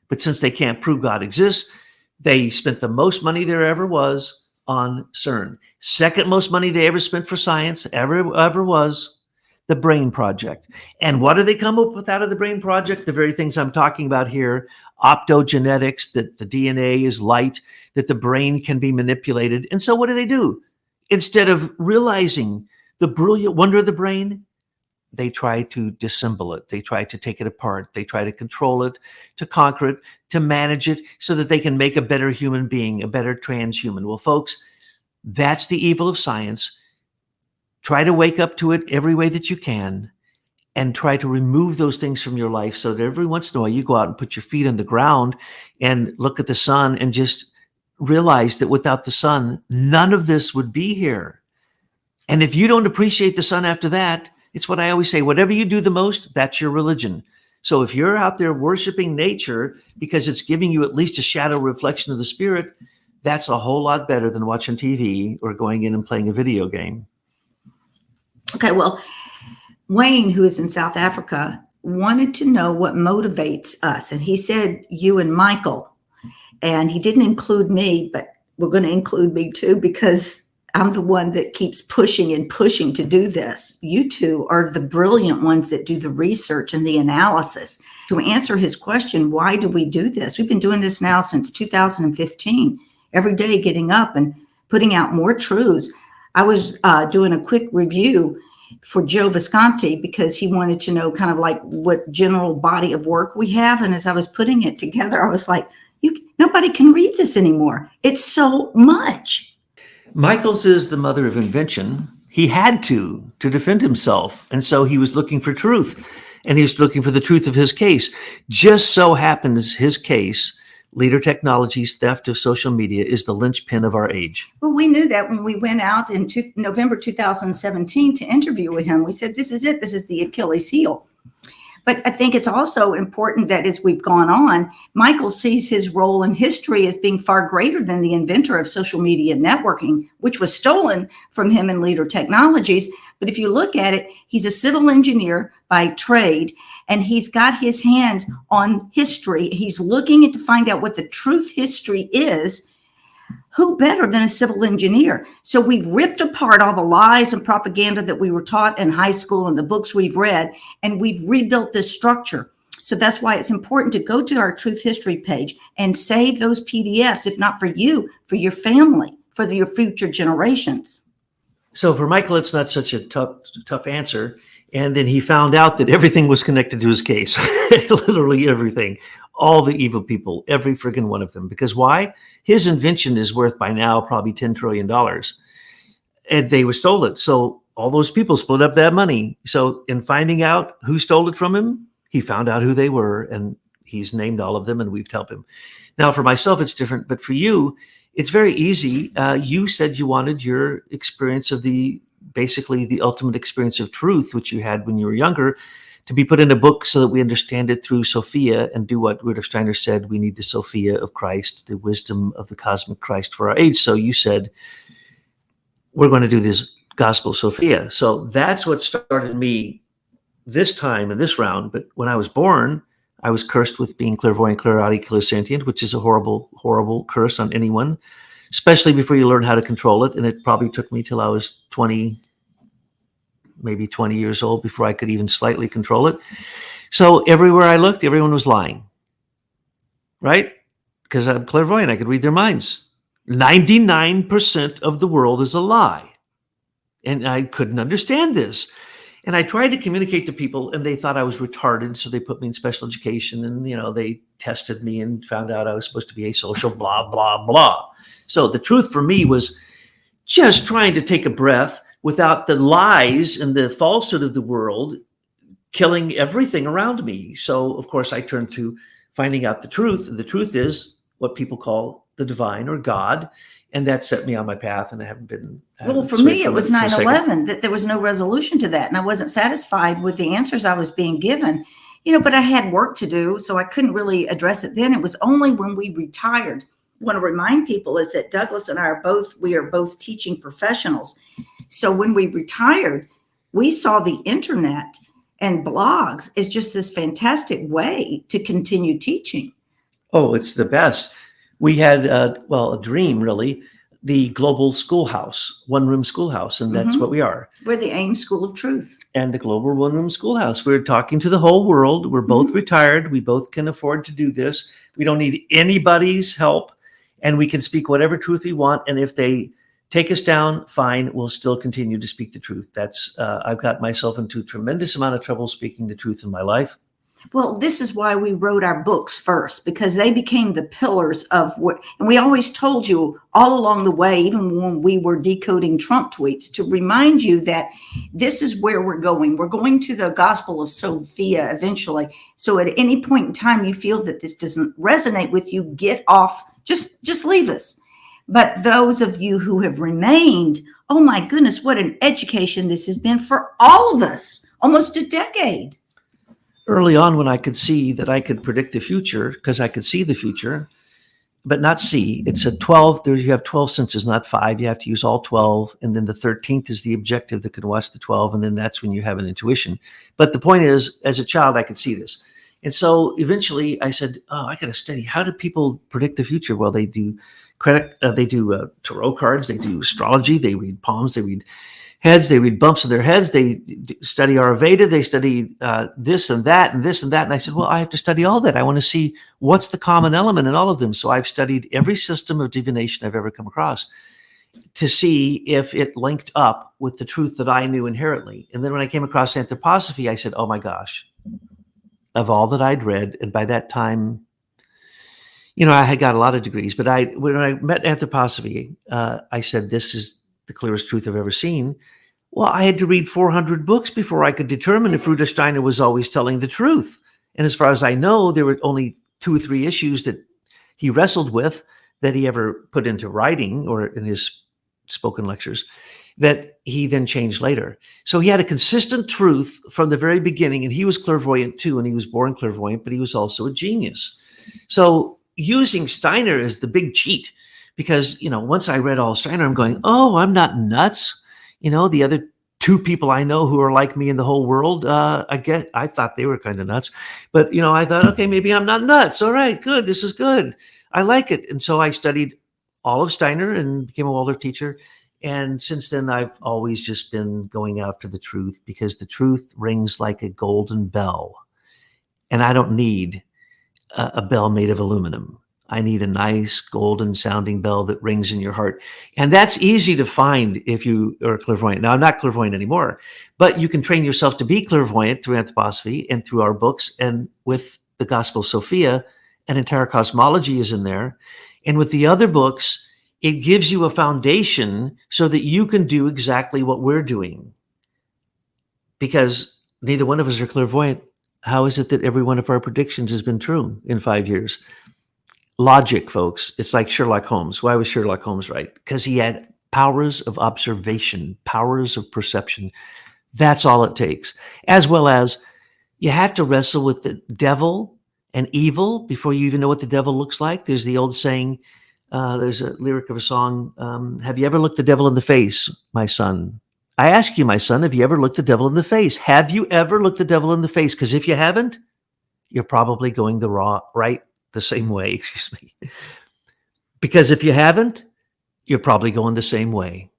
But since they can't prove God exists, they spent the most money there ever was on CERN. Second most money they ever spent for science ever was the Brain Project. And what do they come up with out of the Brain Project? The very things I'm talking about here. Optogenetics, that the DNA is light, that the brain can be manipulated. And so what do? Instead of realizing the brilliant wonder of the brain, they try to dissemble it. They try to take it apart. They try to control it, to conquer it, to manage it, so that they can make a better human being, a better transhuman. Well, folks, that's the evil of science. Try to wake up to it every way that you can, and try to remove those things from your life so that every once in a while you go out and put your feet on the ground and look at the sun and just realize that without the sun, none of this would be here. And if you don't appreciate the sun after that, it's what I always say, whatever you do the most, that's your religion. So if you're out there worshiping nature because it's giving you at least a shadow reflection of the spirit, that's a whole lot better than watching TV or going in and playing a video game. Okay, well, Wayne, who is in South Africa, wanted to know what motivates us. And he said, you and Michael. And he didn't include me, but we're going to include me too, because I'm the one that keeps pushing and pushing to do this. You two are the brilliant ones that do the research and the analysis. To answer his question, why do we do this? We've been doing this now since 2015, every day getting up and putting out more truths. I was doing a quick review for Joe Visconti because he wanted to know kind of like what general body of work we have. And as I was putting it together, I was like, nobody can read this anymore. It's so much. Michael's is the mother of invention. He had to defend himself. And so he was looking for truth, and he was looking for the truth of his case. Just so happens his case, Leader Technologies, theft of social media, is the linchpin of our age. Well, we knew that when we went out in November 2017 to interview with him. We said, this is it. This is the Achilles heel. But I think it's also important that as we've gone on, Michael sees his role in history as being far greater than the inventor of social media networking, which was stolen from him in Leader Technologies. But if you look at it, he's a civil engineer by trade, and he's got his hands on history. He's looking to find out what the truth history is. Who better than a civil engineer? So we've ripped apart all the lies and propaganda that we were taught in high school and the books we've read, and we've rebuilt this structure. So that's why it's important to go to our truth history page and save those PDFs, if not for you, for your family, for your future generations. So for Michael, it's not such a tough answer. And then he found out that everything was connected to his case, literally everything. All the evil people, every friggin' one of them. Because why? His invention is worth by now probably $10 trillion. And they were stolen. So all those people split up that money. So in finding out who stole it from him, he found out who they were, and he's named all of them, and we've helped him. Now, for myself, it's different. But for you, it's very easy. You said you wanted your experience of basically the ultimate experience of truth, which you had when you were younger, to be put in a book so that we understand it through Sophia and do what Rudolf Steiner said, we need the Sophia of Christ, the wisdom of the cosmic Christ for our age. So you said, we're going to do this Gospel Sophia. So that's what started me this time in this round. But when I was born, I was cursed with being clairvoyant, clairaudient, clairsentient, which is a horrible, horrible curse on anyone, especially before you learn how to control it. And it probably took me till I was 20 years old before I could even slightly control it. So everywhere I looked, everyone was lying, right? Because I'm clairvoyant, I could read their minds. 99% of the world is a lie. And I couldn't understand this. And I tried to communicate to people, and they thought I was retarded, so they put me in special education, and they tested me and found out I was supposed to be asocial, blah, blah, blah. So the truth for me was just trying to take a breath without the lies and the falsehood of the world killing everything around me. So, of course, I turned to finding out the truth. The truth is what people call the divine or God. And that set me on my path, and I haven't been. Well, for me, it was 9/11, that there was no resolution to that. And I wasn't satisfied with the answers I was being given, but I had work to do, so I couldn't really address it then. It was only when we retired. I want to remind people is that Douglas and I are both teaching professionals. So when we retired, we saw the internet and blogs as just this fantastic way to continue teaching. Oh, it's the best. We had, a dream, really, the global schoolhouse, one-room schoolhouse, and that's what we are. We're the AIM School of Truth. And the global one-room schoolhouse. We're talking to the whole world. We're both retired. We both can afford to do this. We don't need anybody's help, and we can speak whatever truth we want. And if they take us down, fine, we'll still continue to speak the truth. That's I've got myself into a tremendous amount of trouble speaking the truth in my life. Well, this is why we wrote our books first, because they became the pillars of what, and we always told you all along the way, even when we were decoding Trump tweets, to remind you that this is where we're going. We're going to the Gospel of Sophia eventually. So at any point in time you feel that this doesn't resonate with you, get off, just leave us. But those of you who have remained, oh my goodness, what an education this has been for all of us, almost a decade. Early on, when I could see that I could predict the future, because I could see the future, but not see. It's a 12. There you have 12 senses, not 5. You have to use all 12. And then the 13th is the objective that can watch the 12. And then that's when you have an intuition. But the point is, as a child, I could see this. And so eventually I said, oh, I got to study. How do people predict the future? Well, they do tarot cards. They do astrology. They read palms. They read heads, they read bumps of their heads, they study Ayurveda, they study this and that and this and that. And I said, well, I have to study all that. I want to see what's the common element in all of them. So I've studied every system of divination I've ever come across to see if it linked up with the truth that I knew inherently. And then when I came across anthroposophy, I said, oh my gosh, of all that I'd read, and by that time, I had got a lot of degrees, but when I met anthroposophy, I said, this is the clearest truth I've ever seen. Well, I had to read 400 books before I could determine if Rudolf Steiner was always telling the truth. And as far as I know, there were only 2 or 3 issues that he wrestled with that he ever put into writing or in his spoken lectures that he then changed later. So he had a consistent truth from the very beginning, and he was clairvoyant too, and he was born clairvoyant, but he was also a genius. So using Steiner is the big cheat. Because, once I read all Steiner, I'm going, oh, I'm not nuts. The other 2 people I know who are like me in the whole world, I thought they were kind of nuts. But, I thought, okay, maybe I'm not nuts. All right, good. This is good. I like it. And so I studied all of Steiner and became a Waldorf teacher. And since then, I've always just been going after the truth, because the truth rings like a golden bell. And I don't need a bell made of aluminum. I need a nice golden sounding bell that rings in your heart. And that's easy to find if you are clairvoyant. Now, I'm not clairvoyant anymore, but you can train yourself to be clairvoyant through anthroposophy and through our books. And with the Gospel of Sophia, an entire cosmology is in there. And with the other books, it gives you a foundation so that you can do exactly what we're doing. Because neither one of us are clairvoyant. How is it that every one of our predictions has been true in 5 years? Logic, folks. It's like Sherlock Holmes. Why was Sherlock Holmes right? Because he had powers of observation, powers of perception. That's all it takes. As well as you have to wrestle with the devil and evil before you even know what the devil looks like. There's the old saying, there's a lyric of a song, have you ever looked the devil in the face, my son? I ask you, my son, have you ever looked the devil in the face? Have you ever looked the devil in the face? Because if you haven't, you're probably going the same way, excuse me. Because if you haven't, you're probably going the same way.